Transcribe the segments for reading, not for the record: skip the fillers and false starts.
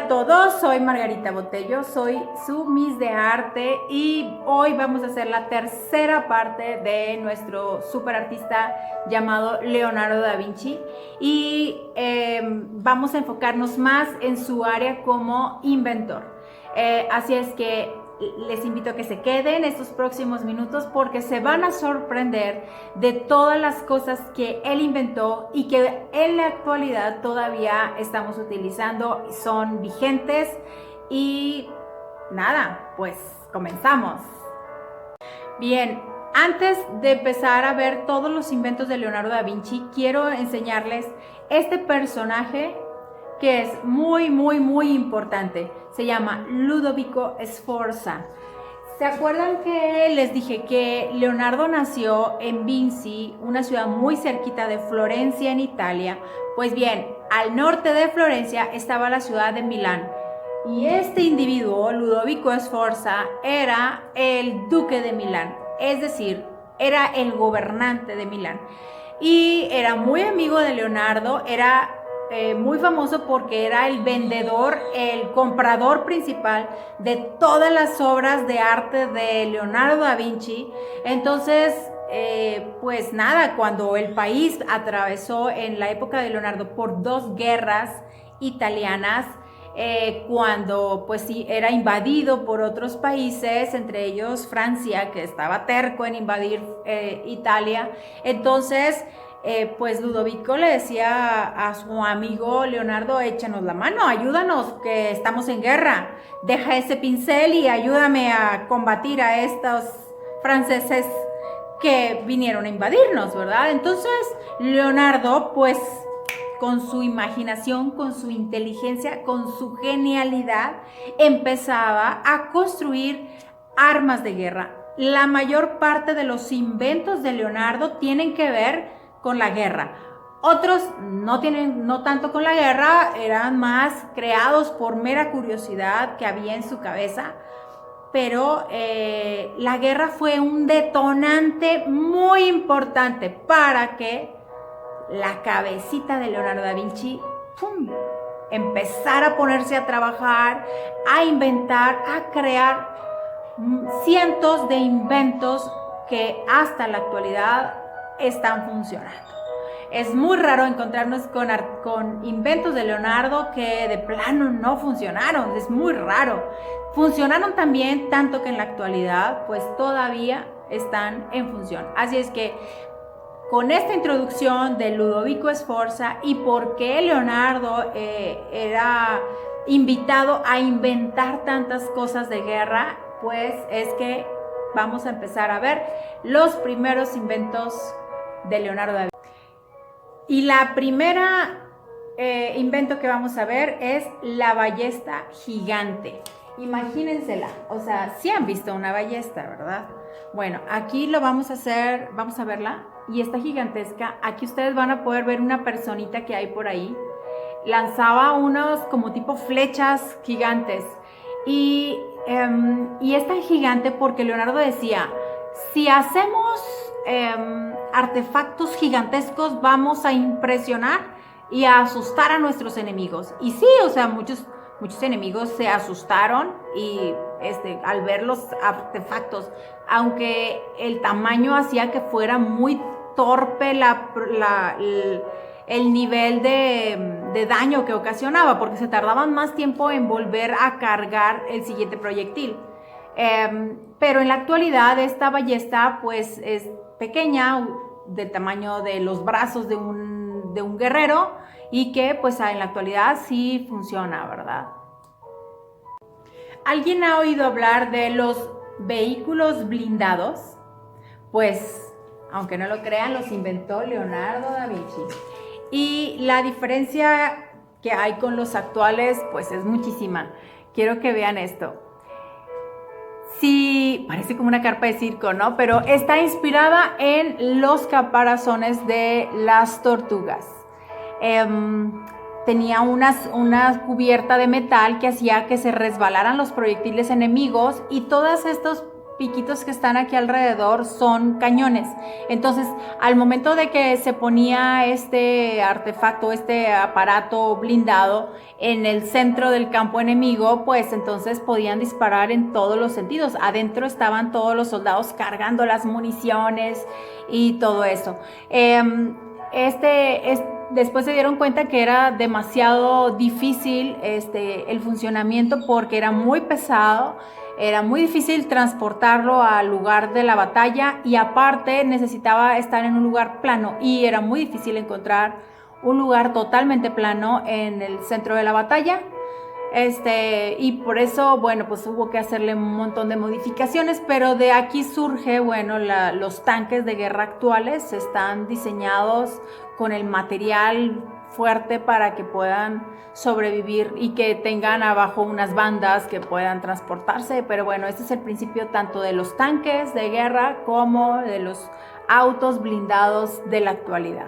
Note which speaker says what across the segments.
Speaker 1: a todos, soy Margarita Botello, soy su Miss de Arte y hoy vamos a hacer la tercera parte de nuestro super artista llamado Leonardo da Vinci y vamos a enfocarnos más en su área como inventor. Así es que les invito a que se queden estos próximos minutos porque se van a sorprender de todas las cosas que él inventó y que en la actualidad todavía estamos utilizando, son vigentes y nada, pues comenzamos. Bien, antes de empezar a ver todos los inventos de Leonardo da Vinci, quiero enseñarles este personaje que es muy importante. Se llama Ludovico Sforza. ¿Se acuerdan que les dije que Leonardo nació en Vinci, una ciudad muy cerquita de Florencia en Italia? Pues bien, al norte de Florencia estaba la ciudad de Milán. Y este individuo, Ludovico Sforza, era el duque de Milán, es decir, era el gobernante de Milán. Y era muy amigo de Leonardo, era muy famoso porque era el vendedor, el comprador principal de todas las obras de arte de Leonardo da Vinci. Entonces, pues nada, cuando el país atravesó en la época de Leonardo por dos guerras italianas, cuando pues sí era invadido por otros países, entre ellos Francia, que estaba terco en invadir Italia, entonces pues Ludovico le decía a su amigo Leonardo: échanos la mano, ayúdanos, que estamos en guerra, deja ese pincel y ayúdame a combatir a estos franceses que vinieron a invadirnos, ¿verdad? Entonces Leonardo, pues con su imaginación, con su inteligencia, con su genialidad, empezaba a construir armas de guerra. La mayor parte de los inventos de Leonardo tienen que ver con la guerra. Otros no tanto con la guerra, eran más creados por mera curiosidad que había en su cabeza, pero la guerra fue un detonante muy importante para que la cabecita de Leonardo da Vinci empezara a ponerse a trabajar, a inventar, a crear cientos de inventos que hasta la actualidad están funcionando. Es muy raro encontrarnos con inventos de Leonardo que de plano no funcionaron, es muy raro. Funcionaron también, tanto que en la actualidad pues todavía están en función. Así es que con esta introducción de Ludovico Sforza y por qué Leonardo era invitado a inventar tantas cosas de guerra, pues es que vamos a empezar a ver los primeros inventos de Leonardo da Vinci. Y la primera invento que vamos a ver es la ballesta gigante. Imagínensela, o sea, sí han visto una ballesta, ¿verdad? Bueno, aquí lo vamos a hacer, vamos a verla, y está gigantesca. Aquí ustedes van a poder ver una personita que hay por ahí. Lanzaba unos como tipo flechas gigantes. Y es tan gigante porque Leonardo decía: si hacemos artefactos gigantescos, vamos a impresionar y a asustar a nuestros enemigos. Y sí, o sea, muchos enemigos se asustaron y al ver los artefactos, aunque el tamaño hacía que fuera muy torpe el nivel de daño que ocasionaba, porque se tardaban más tiempo en volver a cargar el siguiente proyectil. Pero en la actualidad esta ballesta pues es pequeña, del tamaño de los brazos de un guerrero, y que pues en la actualidad sí funciona, ¿verdad? ¿Alguien ha oído hablar de los vehículos blindados? Pues, aunque no lo crean, los inventó Leonardo da Vinci. Y la diferencia que hay con los actuales, pues es muchísima. Quiero que vean esto. Sí, parece como una carpa de circo, ¿no? Pero está inspirada en los caparazones de las tortugas. Tenía una cubierta de metal que hacía que se resbalaran los proyectiles enemigos, y todos estos piquitos que están aquí alrededor son cañones. Entonces, al momento de que se ponía este artefacto, este aparato blindado en el centro del campo enemigo, pues entonces podían disparar en todos los sentidos. Adentro estaban todos los soldados cargando las municiones y todo eso. Después se dieron cuenta que era demasiado difícil el funcionamiento porque era muy pesado, era muy difícil transportarlo al lugar de la batalla y aparte necesitaba estar en un lugar plano y era muy difícil encontrar un lugar totalmente plano en el centro de la batalla. Y por eso, bueno, pues hubo que hacerle un montón de modificaciones, pero de aquí surge, bueno, los tanques de guerra actuales están diseñados con el material fuerte para que puedan sobrevivir y que tengan abajo unas bandas que puedan transportarse, pero bueno, este es el principio tanto de los tanques de guerra como de los autos blindados de la actualidad.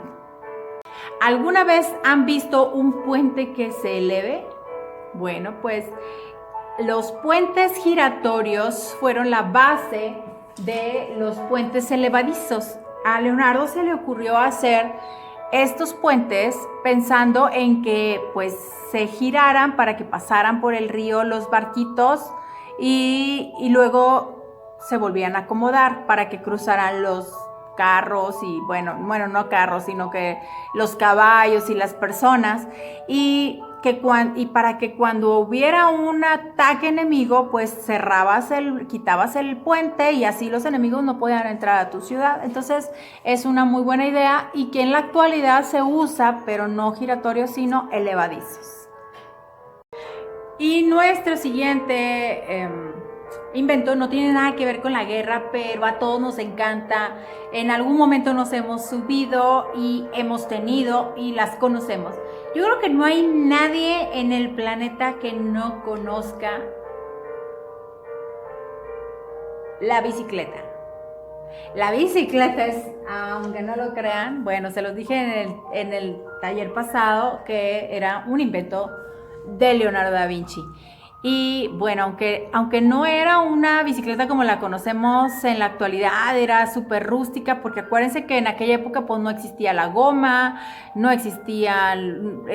Speaker 1: ¿Alguna vez han visto un puente que se eleve? Bueno, pues los puentes giratorios fueron la base de los puentes elevadizos. A Leonardo se le ocurrió hacer estos puentes pensando en que pues se giraran para que pasaran por el río los barquitos y luego se volvían a acomodar para que cruzaran los carros y bueno, no carros, sino que los caballos y las personas y para que cuando hubiera un ataque enemigo, pues quitabas el puente y así los enemigos no podían entrar a tu ciudad. Entonces es una muy buena idea y que en la actualidad se usa, pero no giratorios, sino elevadizos. Y nuestro siguiente invento no tiene nada que ver con la guerra, pero a todos nos encanta. En algún momento nos hemos subido y hemos tenido y las conocemos. Yo creo que no hay nadie en el planeta que no conozca la bicicleta. La bicicleta es, aunque no lo crean, bueno, se los dije en el taller pasado que era un invento de Leonardo da Vinci. Y bueno, aunque no era una bicicleta como la conocemos en la actualidad, era súper rústica, porque acuérdense que en aquella época pues no existía la goma, no existían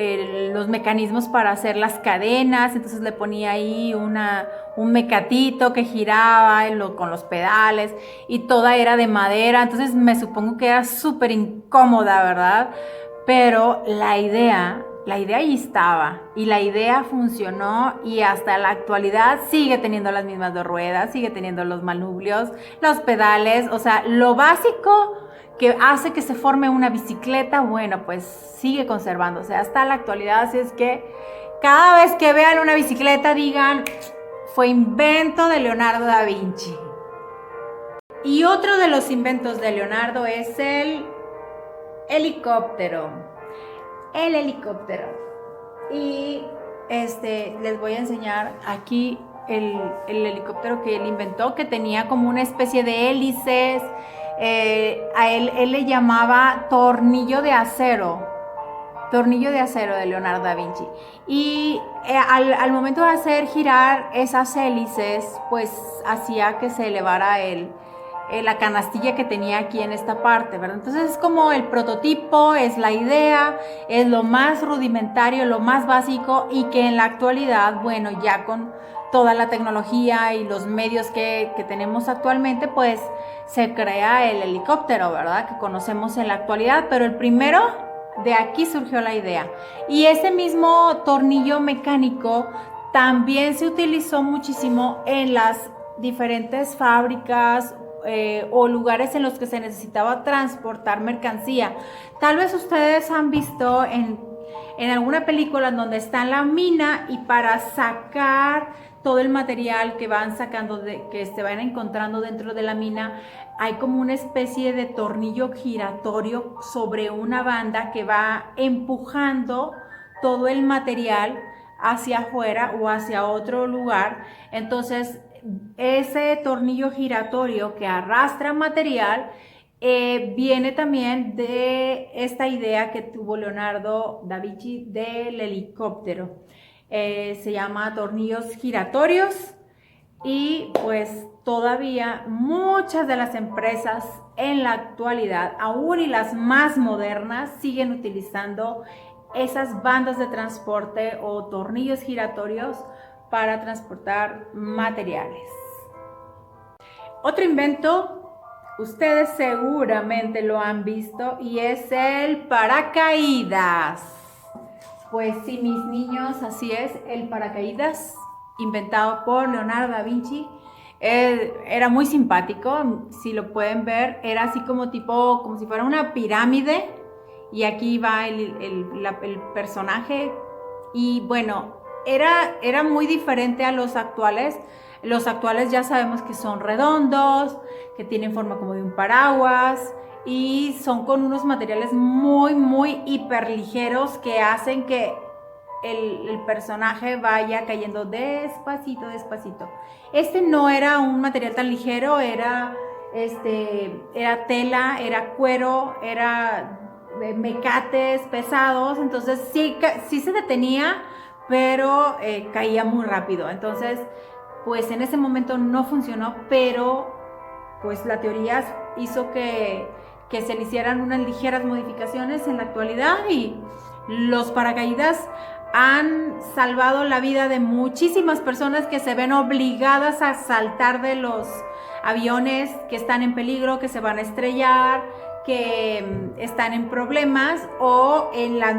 Speaker 1: los mecanismos para hacer las cadenas, entonces le ponía ahí un mecatito que giraba con los pedales y toda era de madera, entonces me supongo que era súper incómoda, ¿verdad? Pero la idea ahí estaba y la idea funcionó y hasta la actualidad sigue teniendo las mismas dos ruedas, sigue teniendo los manubrios, los pedales, o sea, lo básico que hace que se forme una bicicleta, bueno, pues sigue conservándose hasta la actualidad, así es que cada vez que vean una bicicleta digan, fue invento de Leonardo da Vinci. Y otro de los inventos de Leonardo es el helicóptero. El helicóptero. Y les voy a enseñar aquí el helicóptero que él inventó, que tenía como una especie de hélices. A él le llamaba tornillo de acero de Leonardo da Vinci. Y al momento de hacer girar esas hélices, pues hacía que se elevara la canastilla que tenía aquí en esta parte, ¿verdad? Entonces es como el prototipo, es la idea, es lo más rudimentario, lo más básico y que en la actualidad, bueno, ya con toda la tecnología y los medios que tenemos actualmente, pues se crea el helicóptero, ¿verdad? Que conocemos en la actualidad, pero el primero, de aquí surgió la idea. Y ese mismo tornillo mecánico también se utilizó muchísimo en las diferentes fábricas o lugares en los que se necesitaba transportar mercancía. Tal vez ustedes han visto en alguna película en donde está en la mina y para sacar todo el material que van sacando, que se van encontrando dentro de la mina, hay como una especie de tornillo giratorio sobre una banda que va empujando todo el material hacia afuera o hacia otro lugar. Entonces ese tornillo giratorio que arrastra material viene también de esta idea que tuvo Leonardo da Vinci del helicóptero. Se llama tornillos giratorios Y pues todavía muchas de las empresas en la actualidad, aún y las más modernas, siguen utilizando esas bandas de transporte o tornillos giratorios para transportar materiales. Otro invento, ustedes seguramente lo han visto, y es el paracaídas. Pues sí, mis niños, así es, el paracaídas inventado por Leonardo da Vinci. Era muy simpático, si lo pueden ver, era así como tipo, como si fuera una pirámide, y aquí va el personaje, y bueno, era muy diferente a los actuales. Los actuales ya sabemos que son redondos, que tienen forma como de un paraguas, y son con unos materiales muy hiper ligeros que hacen que el personaje vaya cayendo despacito. Este no era un material tan ligero, era tela, era cuero, era mecates pesados, entonces sí se detenía, pero caía muy rápido. Entonces, pues en ese momento no funcionó, pero pues la teoría hizo que se le hicieran unas ligeras modificaciones en la actualidad, y los paracaídas han salvado la vida de muchísimas personas que se ven obligadas a saltar de los aviones que están en peligro, que se van a estrellar, que están en problemas, o en los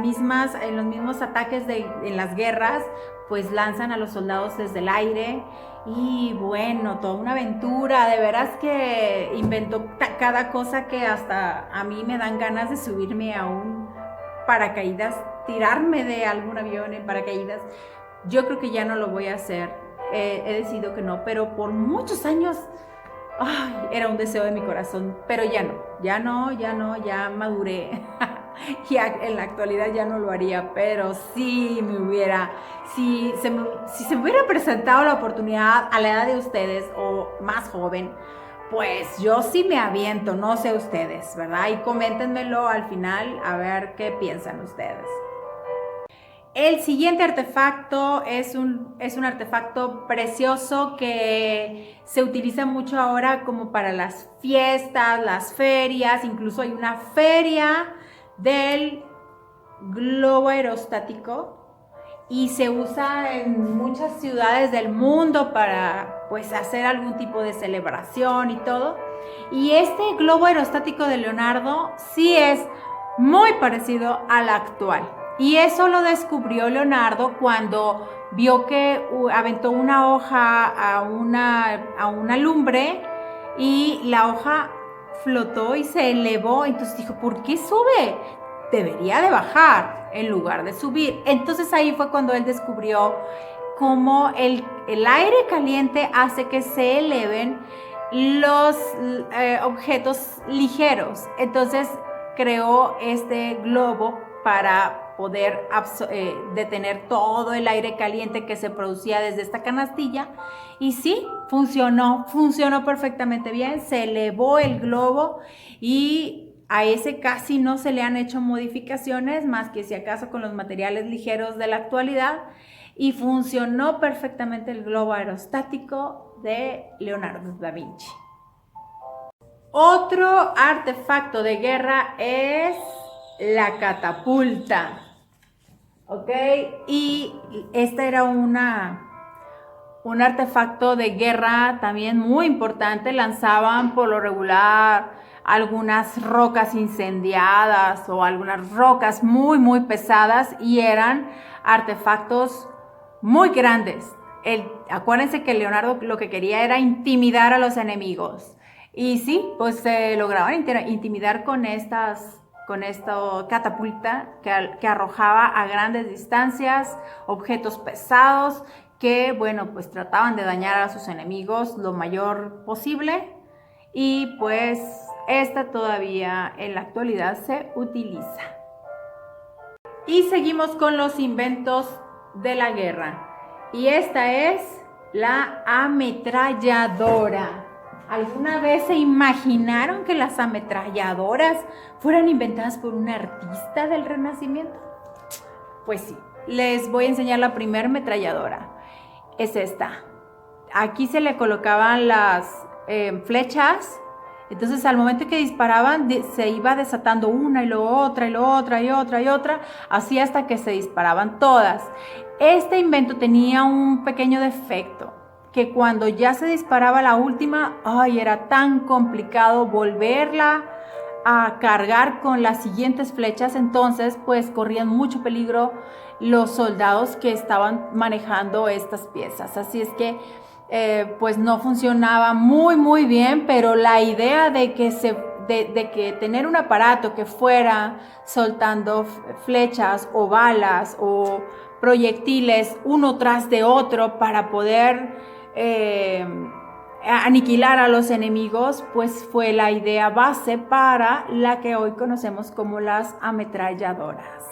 Speaker 1: mismos ataques en las guerras, pues lanzan a los soldados desde el aire. Y bueno, toda una aventura, de veras que inventó cada cosa que hasta a mí me dan ganas de subirme a un paracaídas, tirarme de algún avión en paracaídas. Yo creo que ya no lo voy a hacer, he decidido que no, pero por muchos años era un deseo de mi corazón, pero ya maduré. Ya en la actualidad ya no lo haría, pero si se me hubiera presentado la oportunidad a la edad de ustedes o más joven, pues yo sí me aviento, no sé ustedes, ¿verdad? Y coméntenmelo al final a ver qué piensan ustedes. El siguiente artefacto es un artefacto precioso que se utiliza mucho ahora como para las fiestas, las ferias. Incluso hay una feria del globo aerostático y se usa en muchas ciudades del mundo para pues hacer algún tipo de celebración y todo. Y este globo aerostático de Leonardo sí es muy parecido al actual. Y eso lo descubrió Leonardo cuando vio que aventó una hoja a una lumbre, y la hoja flotó y se elevó. Entonces dijo, ¿por qué sube? Debería de bajar en lugar de subir. Entonces ahí fue cuando él descubrió cómo el aire caliente hace que se eleven los objetos ligeros. Entonces creó este globo para poder detener todo el aire caliente que se producía desde esta canastilla. Y sí, funcionó perfectamente bien, se elevó el globo, y a ese casi no se le han hecho modificaciones, más que si acaso con los materiales ligeros de la actualidad, y funcionó perfectamente el globo aerostático de Leonardo da Vinci. Otro artefacto de guerra es la catapulta. ¿Ok? Y este era un artefacto de guerra también muy importante. Lanzaban por lo regular algunas rocas incendiadas o algunas rocas muy pesadas, y eran artefactos muy grandes. Acuérdense que Leonardo lo que quería era intimidar a los enemigos. Y sí, pues se lograban intimidar con esta catapulta que arrojaba a grandes distancias objetos pesados que, bueno, pues trataban de dañar a sus enemigos lo mayor posible. Y pues esta todavía en la actualidad se utiliza. Y seguimos con los inventos de la guerra. Y esta es la ametralladora. ¿Alguna vez se imaginaron que las ametralladoras fueran inventadas por un artista del Renacimiento? Pues sí, les voy a enseñar la primera ametralladora. Es esta. aquí se le colocaban las flechas. Entonces al momento que disparaban se iba desatando una y luego otra y luego otra y otra y otra, así hasta que se disparaban todas. Este invento tenía un pequeño defecto, que cuando ya se disparaba la última, ay, era tan complicado volverla a cargar con las siguientes flechas. Entonces pues corrían mucho peligro los soldados que estaban manejando estas piezas. Así es que pues no funcionaba muy bien, pero la idea de que tener un aparato que fuera soltando flechas o balas o proyectiles uno tras de otro para poder aniquilar a los enemigos, pues fue la idea base para la que hoy conocemos como las ametralladoras.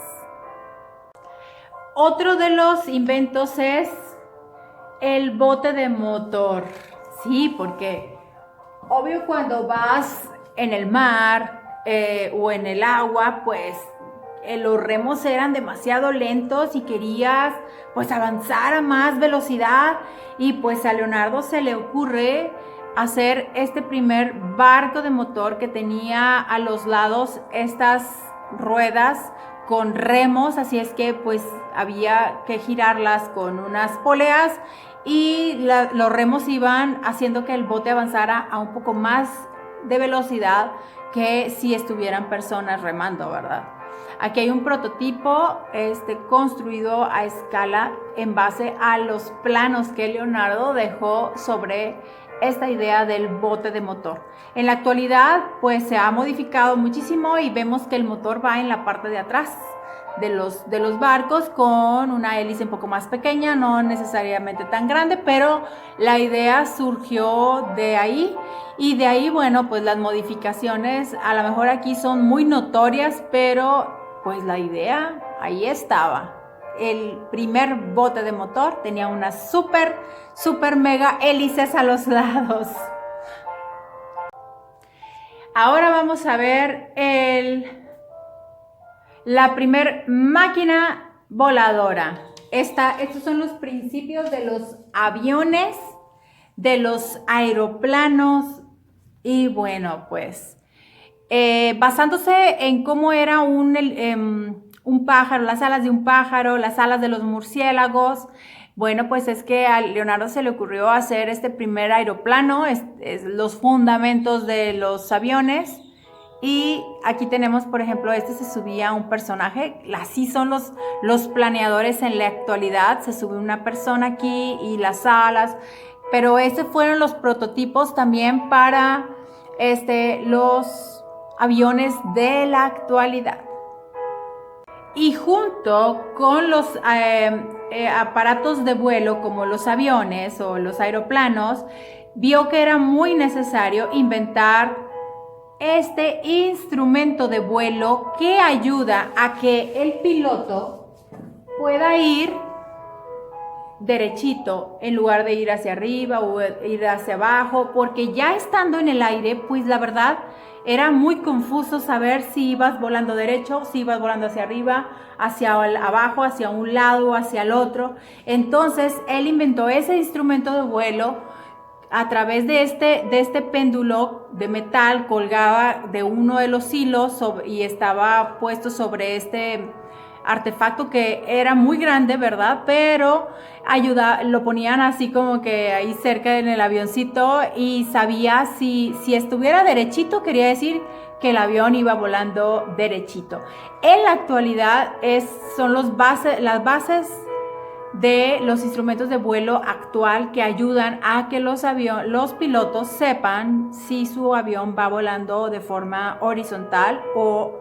Speaker 1: Otro de los inventos es el bote de motor. Sí, porque obvio cuando vas en el mar o en el agua, pues los remos eran demasiado lentos y querías pues avanzar a más velocidad, y pues a Leonardo se le ocurre hacer este primer barco de motor que tenía a los lados estas ruedas con remos, así es que pues había que girarlas con unas poleas y los remos iban haciendo que el bote avanzara a un poco más de velocidad que si estuvieran personas remando, ¿verdad? Aquí hay un prototipo construido a escala en base a los planos que Leonardo dejó sobre esta idea del bote de motor. En la actualidad pues se ha modificado muchísimo y vemos que el motor va en la parte de atrás de los barcos con una hélice un poco más pequeña, no necesariamente tan grande, pero la idea surgió de ahí, y de ahí, bueno, pues las modificaciones a lo mejor aquí son muy notorias, pero pues la idea ahí estaba. El primer bote de motor tenía unas super mega hélices a los lados. Ahora vamos a ver la primer máquina voladora. Estos son los principios de los aviones, de los aeroplanos, y bueno, pues basándose en cómo era un pájaro, las alas de un pájaro, las alas de los murciélagos. Bueno, pues es que a Leonardo se le ocurrió hacer este primer aeroplano, los fundamentos de los aviones. Y aquí tenemos, por ejemplo, se subía un personaje. Así son los planeadores en la actualidad. Se sube una persona aquí y las alas. Pero estos fueron los prototipos también para los aviones de la actualidad. Y junto con los aparatos de vuelo como los aviones o los aeroplanos, vio que era muy necesario inventar este instrumento de vuelo que ayuda a que el piloto pueda ir derechito en lugar de ir hacia arriba o ir hacia abajo, porque ya estando en el aire, pues la verdad era muy confuso saber si ibas volando derecho, si ibas volando hacia arriba, hacia abajo, hacia un lado o hacia el otro. Entonces él inventó ese instrumento de vuelo a través de este péndulo de metal, colgaba de uno de los hilos y estaba puesto sobre este artefacto que era muy grande, ¿verdad? Pero lo ponían así como que ahí cerca en el avioncito, y sabía si estuviera derechito, quería decir que el avión iba volando derechito. En la actualidad son las bases de los instrumentos de vuelo actual que ayudan a que los pilotos sepan si su avión va volando de forma horizontal o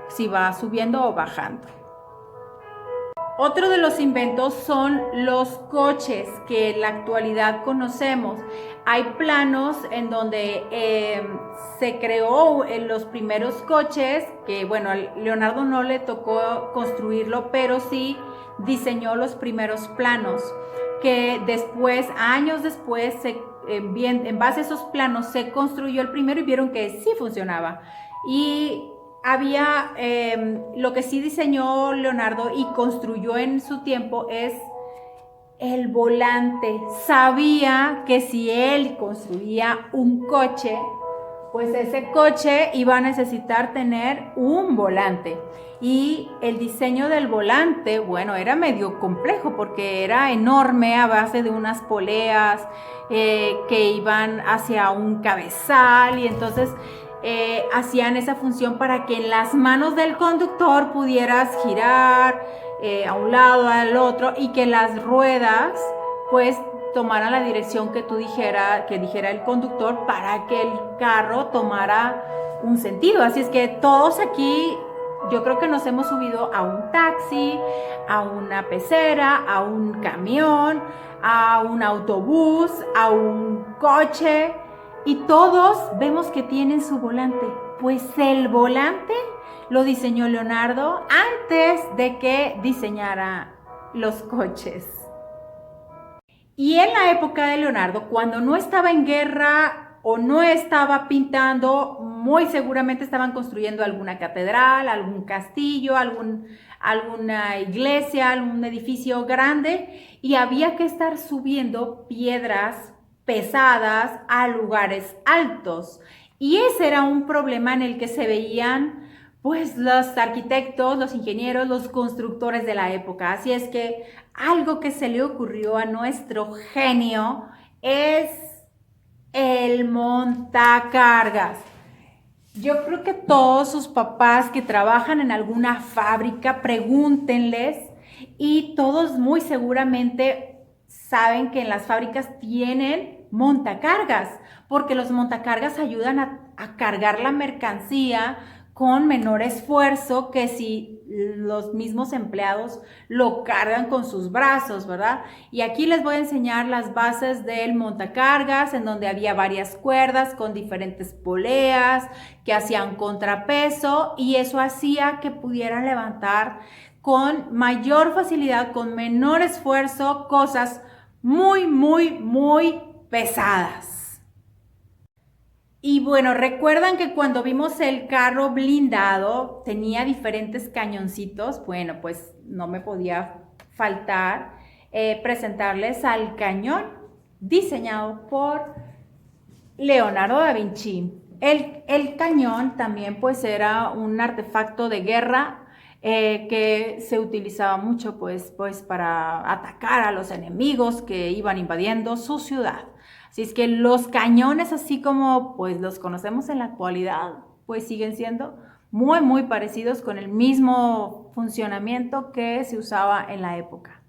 Speaker 1: si va subiendo o bajando. Otro de los inventos son los coches que en la actualidad conocemos. Hay planos en donde se creó los primeros coches, que bueno, a Leonardo no le tocó construirlo, pero sí diseñó los primeros planos, que después, años después, en base a esos planos se construyó el primero y vieron que sí funcionaba. Y había, lo que sí diseñó Leonardo y construyó en su tiempo es el volante. Sabía que si él construía un coche, pues ese coche iba a necesitar tener un volante. Y el diseño del volante, bueno, era medio complejo porque era enorme a base de unas poleas que iban hacia un cabezal y entonces hacían esa función para que en las manos del conductor pudieras girar a un lado, al otro y que las ruedas pues tomara la dirección que que dijera el conductor para que el carro tomara un sentido. Así es que todos aquí, yo creo que nos hemos subido a un taxi, a una pecera, a un camión, a un autobús, a un coche y todos vemos que tienen su volante. Pues el volante lo diseñó Leonardo antes de que diseñara los coches. Y en la época de Leonardo, cuando no estaba en guerra o no estaba pintando, muy seguramente estaban construyendo alguna catedral, algún castillo, alguna iglesia, algún edificio grande y había que estar subiendo piedras pesadas a lugares altos. Y ese era un problema en el que se veían pues los arquitectos, los ingenieros, los constructores de la época. Así es que algo que se le ocurrió a nuestro genio es el montacargas. Yo creo que todos sus papás que trabajan en alguna fábrica, pregúntenles y todos muy seguramente saben que en las fábricas tienen montacargas, porque los montacargas ayudan a cargar la mercancía con menor esfuerzo que si los mismos empleados lo cargan con sus brazos, ¿verdad? Y aquí les voy a enseñar las bases del montacargas, en donde había varias cuerdas con diferentes poleas que hacían contrapeso y eso hacía que pudieran levantar con mayor facilidad, con menor esfuerzo, cosas muy, muy, muy pesadas. Y bueno, recuerdan que cuando vimos el carro blindado tenía diferentes cañoncitos. Bueno, pues no me podía faltar presentarles al cañón diseñado por Leonardo da Vinci. El cañón también pues era un artefacto de guerra que se utilizaba mucho pues para atacar a los enemigos que iban invadiendo su ciudad. Así es que los cañones, así como pues los conocemos en la actualidad, pues siguen siendo muy, muy parecidos con el mismo funcionamiento que se usaba en la época.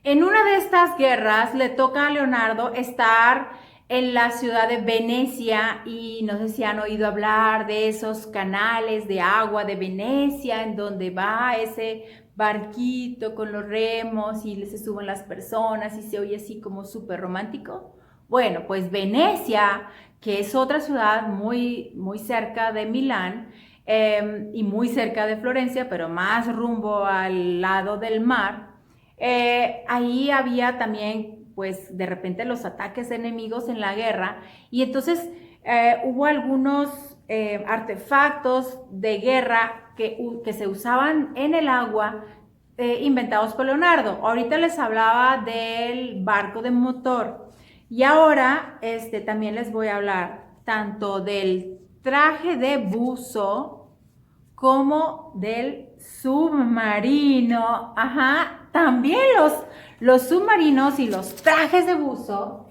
Speaker 1: En una de estas guerras le toca a Leonardo estar en la ciudad de Venecia y no sé si han oído hablar de esos canales de agua de Venecia en donde va ese barquito con los remos y se suben las personas y se oye así como súper romántico. Bueno, pues Venecia, que es otra ciudad muy, muy cerca de Milán y muy cerca de Florencia, pero más rumbo al lado del mar, ahí había también pues de repente los ataques enemigos en la guerra y entonces hubo algunos artefactos de guerra que se usaban en el agua inventados por Leonardo. Ahorita les hablaba del barco de motor y ahora también les voy a hablar tanto del traje de buzo como del submarino. Ajá, también los submarinos y los trajes de buzo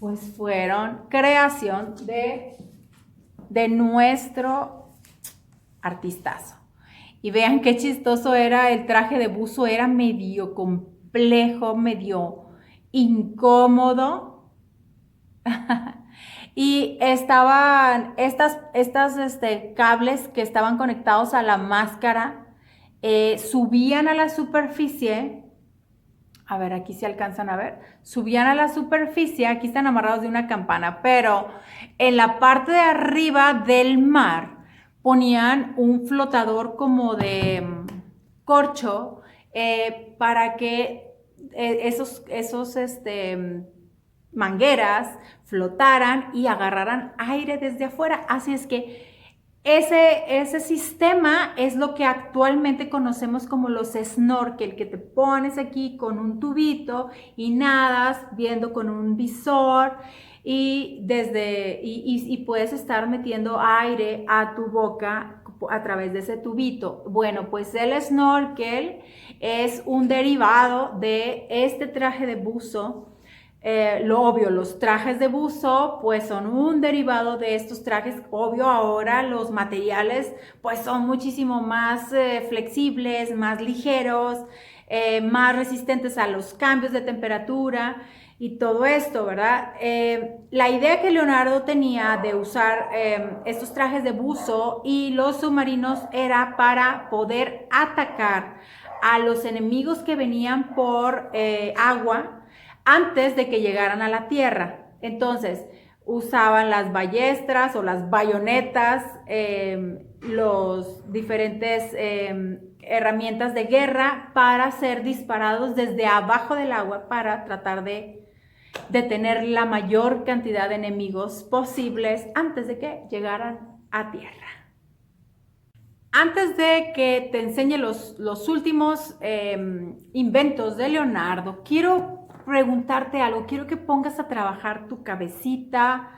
Speaker 1: pues fueron creación de nuestro artistazo. Y vean qué chistoso era el traje de buzo, era medio complejo, medio incómodo. Y estaban estas cables que estaban conectados a la máscara, subían a la superficie. A ver, aquí se alcanzan a ver. Subían a la superficie, aquí están amarrados de una campana, pero en la parte de arriba del mar ponían un flotador como de corcho para que esos mangueras flotaran y agarraran aire desde afuera. Así es que Ese sistema es lo que actualmente conocemos como los snorkel, que te pones aquí con un tubito y nadas viendo con un visor y puedes estar metiendo aire a tu boca a través de ese tubito. Bueno, pues el snorkel es un derivado de este traje de buzo. Lo obvio, los trajes de buzo pues son un derivado de estos trajes. Obvio, ahora los materiales pues son muchísimo más flexibles, más ligeros, más resistentes a los cambios de temperatura y todo esto, ¿verdad? La idea que Leonardo tenía de usar estos trajes de buzo y los submarinos era para poder atacar a los enemigos que venían por agua antes de que llegaran a la tierra. Entonces, usaban las ballestas o las bayonetas, los diferentes herramientas de guerra para ser disparados desde abajo del agua para tratar de detener la mayor cantidad de enemigos posibles antes de que llegaran a tierra. Antes de que te enseñe los últimos inventos de Leonardo, quiero preguntarte algo, quiero que pongas a trabajar tu cabecita,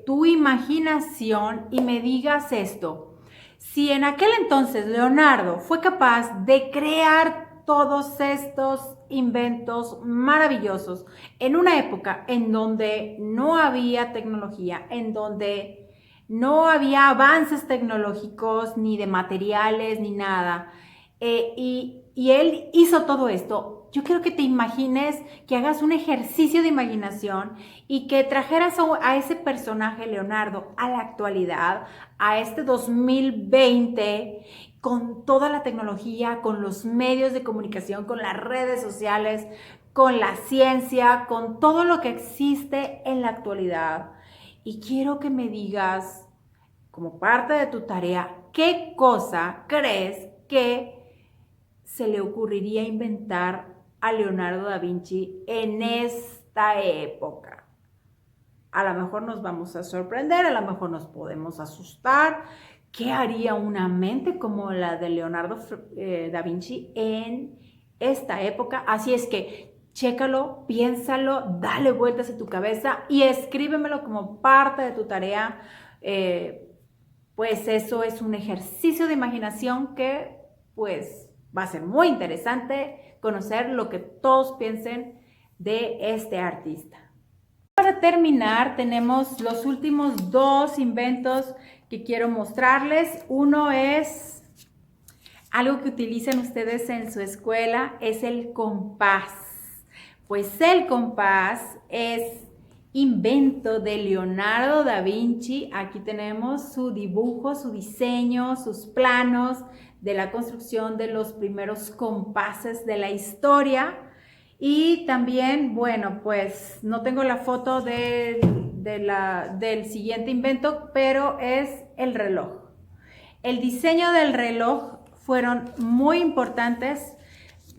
Speaker 1: tu imaginación y me digas esto. Si en aquel entonces Leonardo fue capaz de crear todos estos inventos maravillosos en una época en donde no había tecnología, en donde no había avances tecnológicos, ni de materiales, ni nada, y él hizo todo esto, yo quiero que te imagines, que hagas un ejercicio de imaginación y que trajeras a ese personaje Leonardo a la actualidad, a este 2020, con toda la tecnología, con los medios de comunicación, con las redes sociales, con la ciencia, con todo lo que existe en la actualidad. Y quiero que me digas, como parte de tu tarea, ¿qué cosa crees que se le ocurriría inventar a Leonardo da Vinci en esta época? A lo mejor nos vamos a sorprender, a lo mejor nos podemos asustar. ¿Qué haría una mente como la de Leonardo da Vinci en esta época? Así es que chécalo, piénsalo, dale vueltas a tu cabeza y escríbemelo como parte de tu tarea. Pues eso es un ejercicio de imaginación que pues va a ser muy interesante conocer lo que todos piensen de este artista. Para terminar, tenemos los últimos dos inventos que quiero mostrarles. Uno es algo que utilizan ustedes en su escuela, es el compás. Pues el compás es invento de Leonardo da Vinci. Aquí tenemos su dibujo, su diseño, sus planos de la construcción de los primeros compases de la historia. Y también, bueno, pues no tengo la foto del siguiente invento, pero es el reloj. El diseño del reloj fueron muy importantes,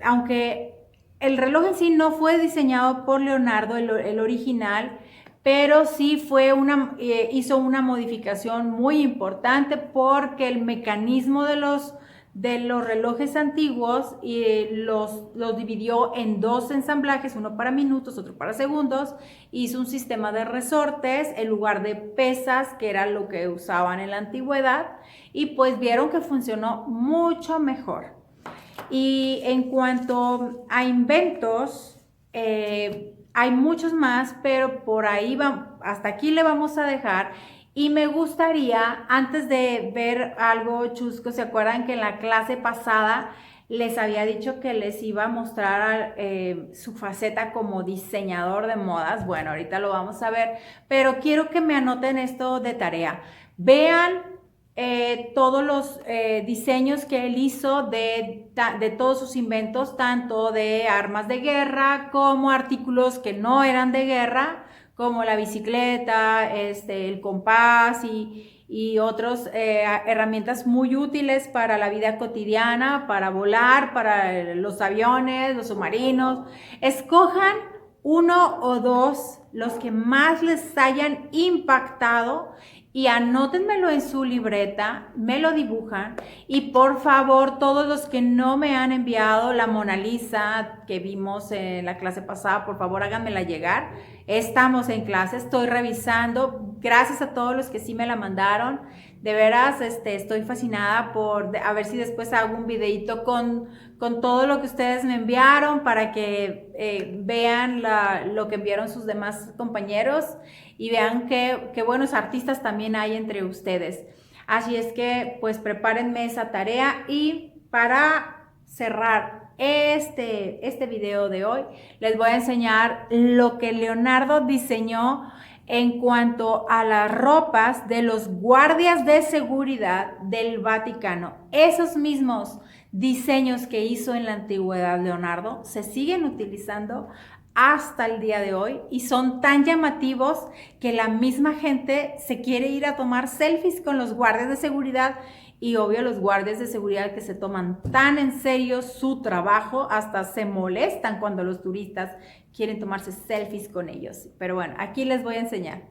Speaker 1: aunque el reloj en sí no fue diseñado por Leonardo, el original, pero sí hizo una modificación muy importante porque el mecanismo de los relojes antiguos los dividió en dos ensamblajes, uno para minutos, otro para segundos. Hizo un sistema de resortes en lugar de pesas, que era lo que usaban en la antigüedad, y pues vieron que funcionó mucho mejor. Y en cuanto a inventos, hay muchos más, pero por ahí hasta aquí le vamos a dejar. Y me gustaría, antes de ver algo chusco, ¿se acuerdan que en la clase pasada les había dicho que les iba a mostrar su faceta como diseñador de modas? Bueno, ahorita lo vamos a ver, pero quiero que me anoten esto de tarea. Vean todos los diseños que él hizo de todos sus inventos, tanto de armas de guerra como artículos que no eran de guerra, como la bicicleta, el compás y otras herramientas muy útiles para la vida cotidiana, para volar, para los aviones, los submarinos. Escojan uno o dos, los que más les hayan impactado, y anótenmelo en su libreta, me lo dibujan y por favor todos los que no me han enviado la Mona Lisa que vimos en la clase pasada, por favor háganmela llegar. Estamos en clase, estoy revisando, gracias a todos los que sí me la mandaron. De veras, estoy fascinada por a ver si después hago un videito con todo lo que ustedes me enviaron para que vean lo que enviaron sus demás compañeros y vean qué buenos artistas también hay entre ustedes. Así es que pues prepárenme esa tarea y para cerrar este video de hoy les voy a enseñar lo que Leonardo diseñó en cuanto a las ropas de los guardias de seguridad del Vaticano. Esos mismos diseños que hizo en la antigüedad Leonardo se siguen utilizando hasta el día de hoy y son tan llamativos que la misma gente se quiere ir a tomar selfies con los guardias de seguridad y obvio los guardias de seguridad que se toman tan en serio su trabajo hasta se molestan cuando los turistas quieren tomarse selfies con ellos. Pero bueno, aquí les voy a enseñar.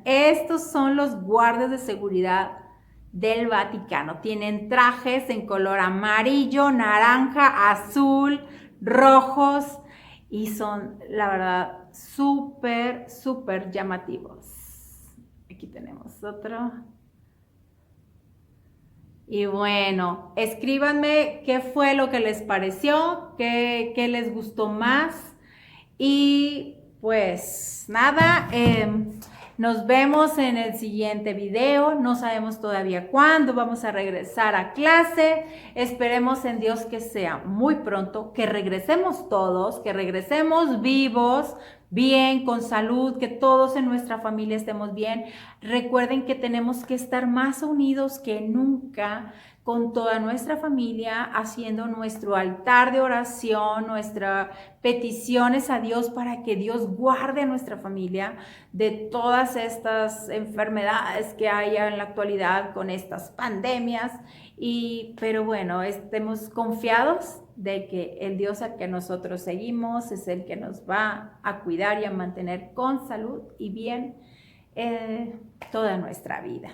Speaker 1: Estos son los guardias de seguridad del Vaticano. Tienen trajes en color amarillo, naranja, azul, rojos y son, la verdad, súper, súper llamativos. Aquí tenemos otro. Y bueno, escríbanme qué fue lo que les pareció, qué les gustó más. Y pues nada, nos vemos en el siguiente video. No sabemos todavía cuándo vamos a regresar a clase. Esperemos en Dios que sea muy pronto, que regresemos todos, que regresemos vivos, bien, con salud, que todos en nuestra familia estemos bien. Recuerden que tenemos que estar más unidos que nunca con toda nuestra familia, haciendo nuestro altar de oración, nuestras peticiones a Dios para que Dios guarde a nuestra familia de todas estas enfermedades que hay en la actualidad con estas pandemias. Pero bueno, estemos confiados de que el Dios al que nosotros seguimos es el que nos va a cuidar y a mantener con salud y bien toda nuestra vida.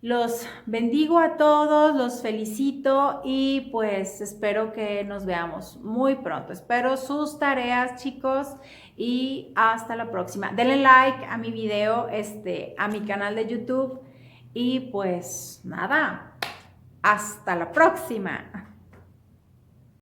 Speaker 1: Los bendigo a todos, los felicito y pues espero que nos veamos muy pronto. Espero sus tareas, chicos, y hasta la próxima. Denle like a mi video, a mi canal de YouTube y pues nada, hasta la próxima.